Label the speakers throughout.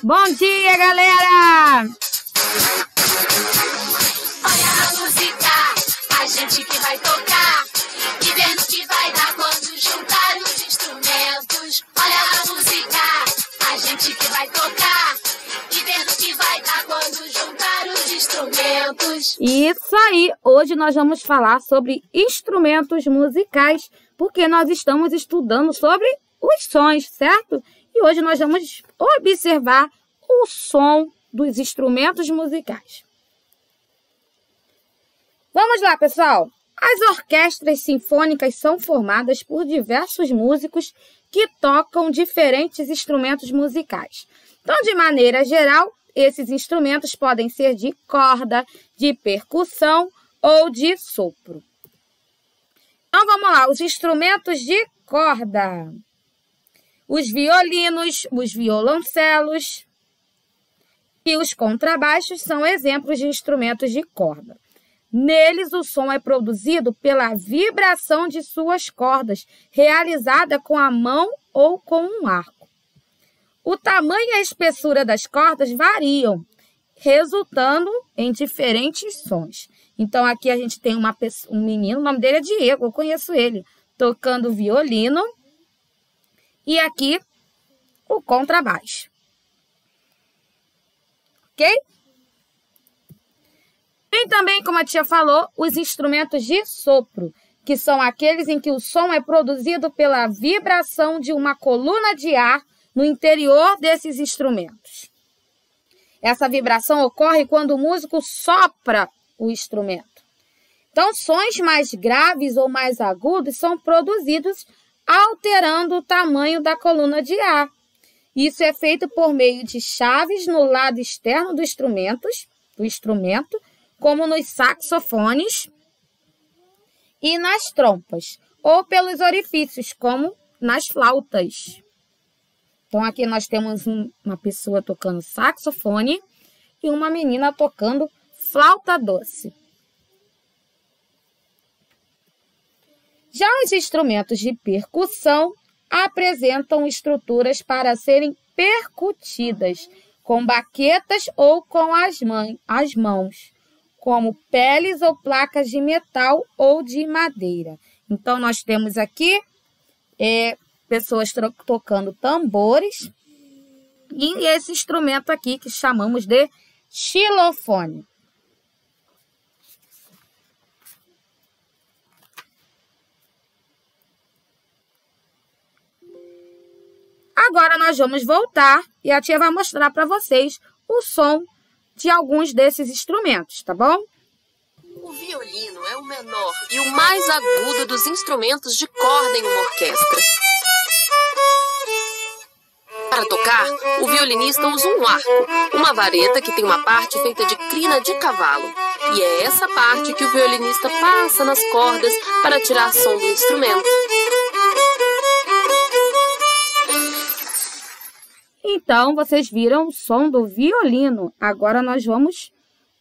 Speaker 1: Bom dia, galera!
Speaker 2: Olha a música, a gente que vai tocar, e vendo que vai dar quando juntar os instrumentos. Olha a música, a gente que vai tocar, e vendo que vai dar quando juntar os instrumentos.
Speaker 1: Isso aí! Hoje nós vamos falar sobre instrumentos musicais, porque nós estamos estudando sobre os sons, certo? E hoje nós vamos observar o som dos instrumentos musicais. Vamos lá, pessoal! As orquestras sinfônicas são formadas por diversos músicos que tocam diferentes instrumentos musicais. Então, de maneira geral, esses instrumentos podem ser de corda, de percussão ou de sopro. Então, vamos lá, os instrumentos de corda. Os violinos, os violoncelos e os contrabaixos são exemplos de instrumentos de corda. Neles, o som é produzido pela vibração de suas cordas, realizada com a mão ou com um arco. O tamanho e a espessura das cordas variam, resultando em diferentes sons. Então, aqui a gente tem um menino, o nome dele é Diego, eu conheço ele, tocando violino. E aqui, o contrabaixo. Ok? Tem também, como a tia falou, os instrumentos de sopro, que são aqueles em que o som é produzido pela vibração de uma coluna de ar no interior desses instrumentos. Essa vibração ocorre quando o músico sopra o instrumento. Então, sons mais graves ou mais agudos são produzidos alterando o tamanho da coluna de ar. Isso é feito por meio de chaves no lado externo do instrumento, como nos saxofones e nas trompas, ou pelos orifícios, como nas flautas. Então, aqui nós temos uma pessoa tocando saxofone e uma menina tocando flauta doce. Já os instrumentos de percussão apresentam estruturas para serem percutidas com baquetas ou com as mãos, como peles ou placas de metal ou de madeira. Então, nós temos aqui pessoas tocando tambores e esse instrumento aqui que chamamos de xilofone. Agora nós vamos voltar e a tia vai mostrar para vocês o som de alguns desses instrumentos, tá bom?
Speaker 3: O violino é o menor e o mais agudo dos instrumentos de corda em uma orquestra. Para tocar, o violinista usa um arco, uma vareta que tem uma parte feita de crina de cavalo. E é essa parte que o violinista passa nas cordas para tirar som do instrumento.
Speaker 1: Então, vocês viram o som do violino. Agora nós vamos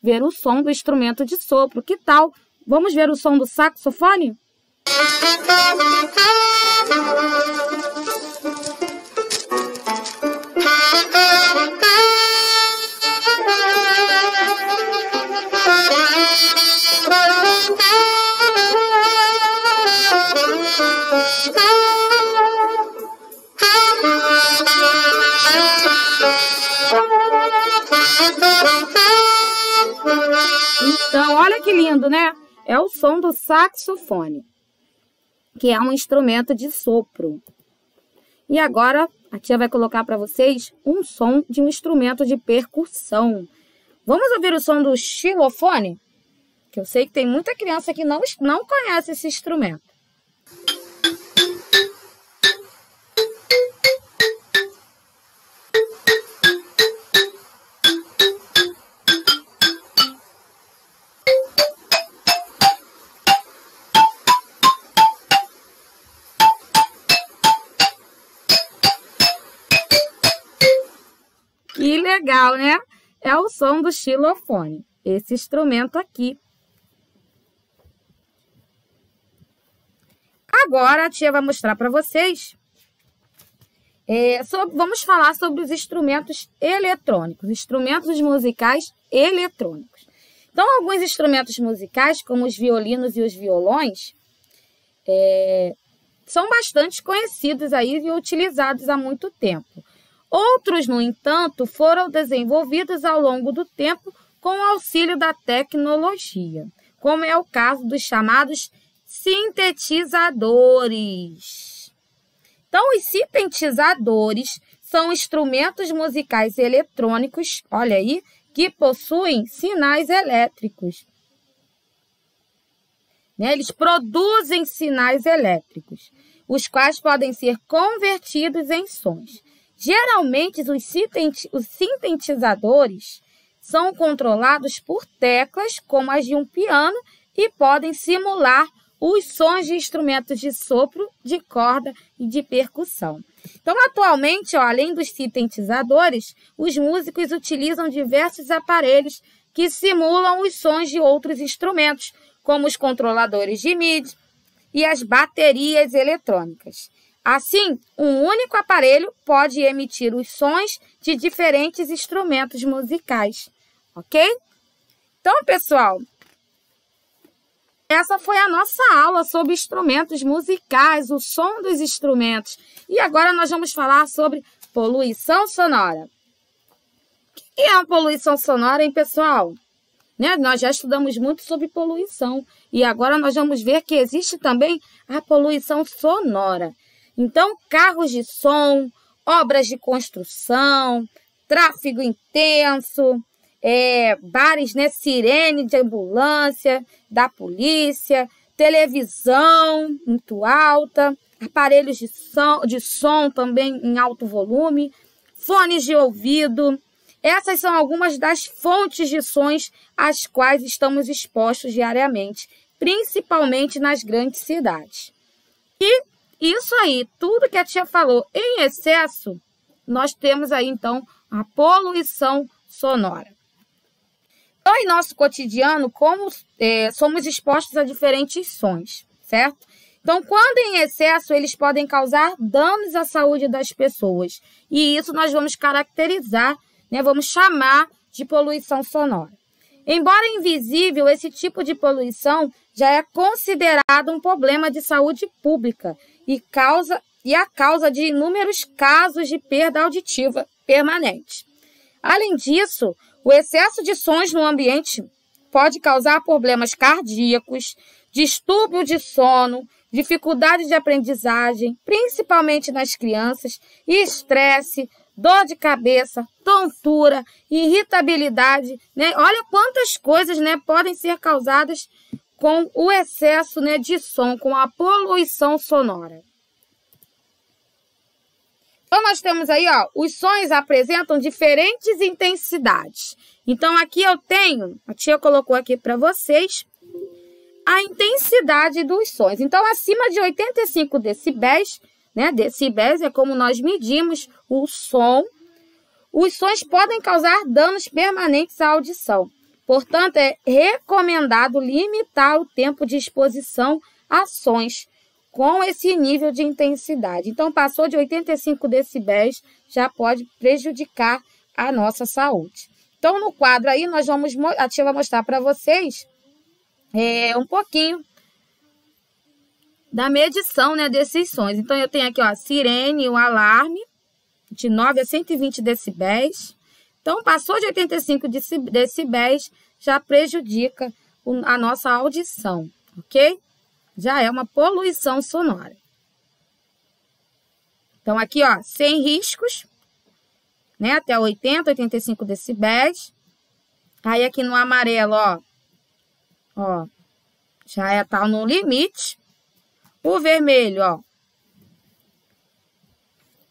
Speaker 1: ver o som do instrumento de sopro. Que tal? Vamos ver o som do saxofone? Então, olha que lindo, né? É o som do saxofone, que é um instrumento de sopro. E agora, a tia vai colocar para vocês um som de um instrumento de percussão. Vamos ouvir o som do xilofone? Que eu sei que tem muita criança que não conhece esse instrumento. Que legal, né? É o som do xilofone, esse instrumento aqui. Agora a tia vai mostrar para vocês. Vamos falar sobre os instrumentos eletrônicos, instrumentos musicais eletrônicos. Então, alguns instrumentos musicais, como os violinos e os violões, são bastante conhecidos aí e utilizados há muito tempo. Outros, no entanto, foram desenvolvidos ao longo do tempo com o auxílio da tecnologia, como é o caso dos chamados sintetizadores. Então, os sintetizadores são instrumentos musicais eletrônicos, olha aí, que possuem sinais elétricos. Eles produzem sinais elétricos, os quais podem ser convertidos em sons. Geralmente, os sintetizadores são controlados por teclas, como as de um piano, e podem simular os sons de instrumentos de sopro, de corda e de percussão. Então, atualmente, além dos sintetizadores, os músicos utilizam diversos aparelhos que simulam os sons de outros instrumentos, como os controladores de MIDI e as baterias eletrônicas. Assim, um único aparelho pode emitir os sons de diferentes instrumentos musicais, ok? Então, pessoal, essa foi a nossa aula sobre instrumentos musicais, o som dos instrumentos. E agora nós vamos falar sobre poluição sonora. O que é uma poluição sonora, hein, pessoal? Nós já estudamos muito sobre poluição e agora nós vamos ver que existe também a poluição sonora. Então, carros de som, obras de construção, tráfego intenso, bares, sirene de ambulância, da polícia, televisão muito alta, aparelhos de som também em alto volume, fones de ouvido. Essas são algumas das fontes de sons às quais estamos expostos diariamente, principalmente nas grandes cidades. E isso aí, tudo que a tia falou em excesso, nós temos aí, então, a poluição sonora. Então, em nosso cotidiano, como somos expostos a diferentes sons, certo? Então, quando em excesso, eles podem causar danos à saúde das pessoas. E isso nós vamos caracterizar, vamos chamar de poluição sonora. Embora invisível, esse tipo de poluição já é considerado um problema de saúde pública e a causa de inúmeros casos de perda auditiva permanente. Além disso, o excesso de sons no ambiente pode causar problemas cardíacos, distúrbio de sono, dificuldade de aprendizagem, principalmente nas crianças, estresse, dor de cabeça, tontura, irritabilidade. Olha quantas coisas podem ser causadas com o excesso de som, com a poluição sonora. Então, nós temos aí, os sons apresentam diferentes intensidades. Então, aqui eu tenho, a tia colocou aqui para vocês, a intensidade dos sons. Então, acima de 85 decibéis, decibéis é como nós medimos o som, os sons podem causar danos permanentes à audição. Portanto, é recomendado limitar o tempo de exposição a sons com esse nível de intensidade. Então, passou de 85 decibéis, já pode prejudicar a nossa saúde. Então, no quadro aí, a tia vai mostrar para vocês um pouquinho da medição desses sons. Então, eu tenho aqui a sirene, o alarme, de 9 a 120 decibéis. Então, passou de 85 decibéis, já prejudica a nossa audição, ok? Já é uma poluição sonora. Então, aqui, sem riscos, até 80, 85 decibéis. Aí, aqui no amarelo, já tá no limite. O vermelho,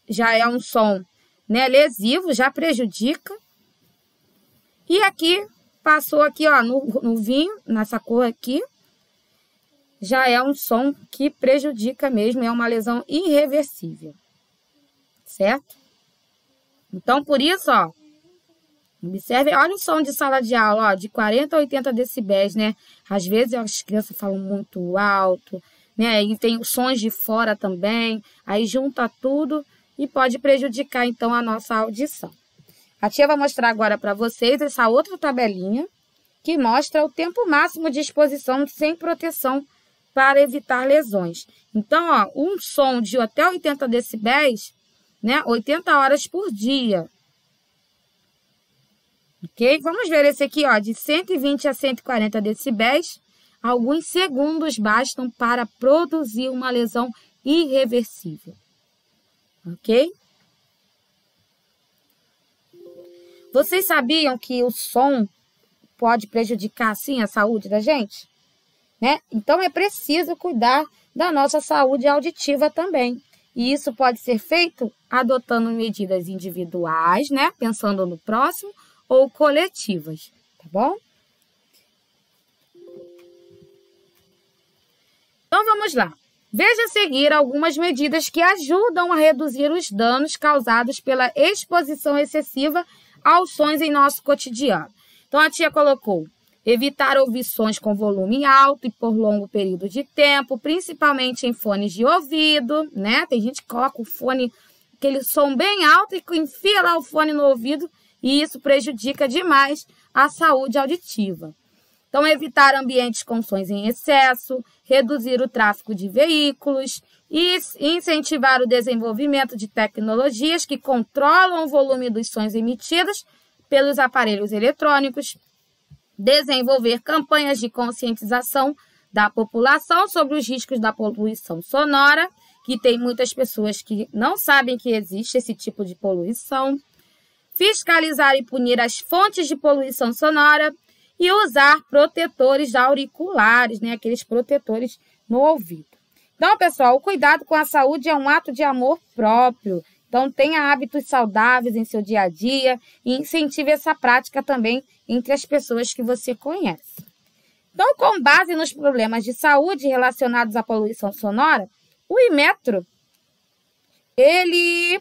Speaker 1: já é um som, lesivo, já prejudica. E aqui, passou aqui, no vinho, nessa cor aqui, já é um som que prejudica mesmo, é uma lesão irreversível, certo? Então, por isso, Observe, olha o som de sala de aula, ó, de 40 a 80 decibéis, né? Às vezes as crianças falam muito alto, né? E tem os sons de fora também, aí junta tudo e pode prejudicar, então, a nossa audição. A tia vai mostrar agora para vocês essa outra tabelinha, que mostra o tempo máximo de exposição sem proteção para evitar lesões. Então, ó, um som de até 80 decibéis, né? 80 horas por dia. Ok? Vamos ver esse aqui, ó, de 120 a 140 decibéis. Alguns segundos bastam para produzir uma lesão irreversível. Ok? Vocês sabiam que o som pode prejudicar, sim, a saúde da gente? Né? Então, é preciso cuidar da nossa saúde auditiva também. E isso pode ser feito adotando medidas individuais, né? Pensando no próximo, ou coletivas, tá bom? Então, vamos lá. Veja a seguir algumas medidas que ajudam a reduzir os danos causados pela exposição excessiva aos sons em nosso cotidiano. Então, a tia colocou: evitar ouvir sons com volume alto e por longo período de tempo, principalmente em fones de ouvido, né? Tem gente que coloca o fone, aquele som bem alto e enfia lá o fone no ouvido, e isso prejudica demais a saúde auditiva. Então, evitar ambientes com sons em excesso, reduzir o tráfego de veículos e incentivar o desenvolvimento de tecnologias que controlam o volume dos sons emitidos pelos aparelhos eletrônicos, desenvolver campanhas de conscientização da população sobre os riscos da poluição sonora, que tem muitas pessoas que não sabem que existe esse tipo de poluição, fiscalizar e punir as fontes de poluição sonora e usar protetores auriculares, né? Aqueles protetores no ouvido. Então, pessoal, o cuidado com a saúde é um ato de amor próprio. Então, tenha hábitos saudáveis em seu dia a dia e incentive essa prática também entre as pessoas que você conhece. Então, com base nos problemas de saúde relacionados à poluição sonora, o Inmetro, ele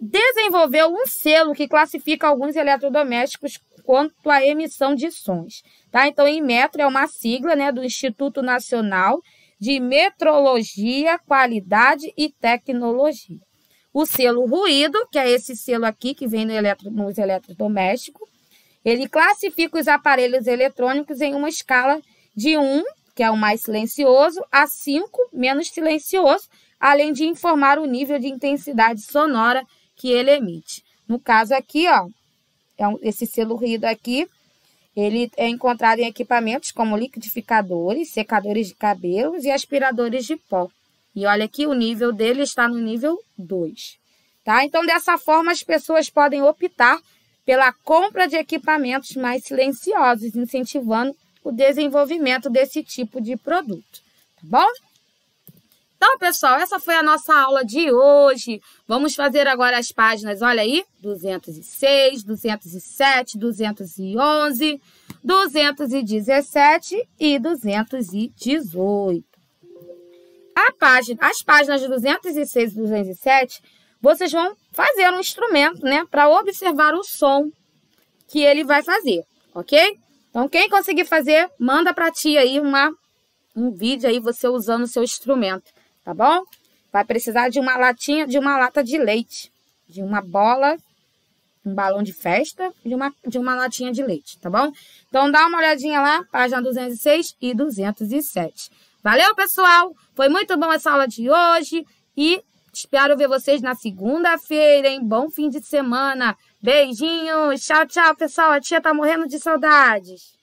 Speaker 1: desenvolveu um selo que classifica alguns eletrodomésticos quanto à emissão de sons. Tá? Então, Inmetro é uma sigla, né, do Instituto Nacional de Metrologia, Qualidade e Tecnologia. O selo ruído, que é esse selo aqui que vem nos eletrodomésticos, ele classifica os aparelhos eletrônicos em uma escala de 1, que é o mais silencioso, a 5, menos silencioso, além de informar o nível de intensidade sonora que ele emite. No caso aqui, ó, esse selo ruído aqui, ele é encontrado em equipamentos como liquidificadores, secadores de cabelos e aspiradores de pó. E olha aqui, o nível dele está no nível 2. Tá? Então, dessa forma, as pessoas podem optar pela compra de equipamentos mais silenciosos, incentivando o desenvolvimento desse tipo de produto. Tá bom? Então, pessoal, essa foi a nossa aula de hoje. Vamos fazer agora as páginas, olha aí, 206, 207, 211, 217 e 218. As páginas de 206 e 207, vocês vão fazer um instrumento, né, para observar o som que ele vai fazer, ok? Então, quem conseguir fazer, manda para a tia aí um vídeo aí, você usando o seu instrumento. Tá bom? Vai precisar de uma lata de leite, de uma bola, um balão de festa e de uma latinha de leite, tá bom? Então, dá uma olhadinha lá, página 206 e 207. Valeu, pessoal! Foi muito bom essa aula de hoje e espero ver vocês na segunda-feira, hein? Bom fim de semana! Beijinhos! Tchau, tchau, pessoal! A tia tá morrendo de saudades!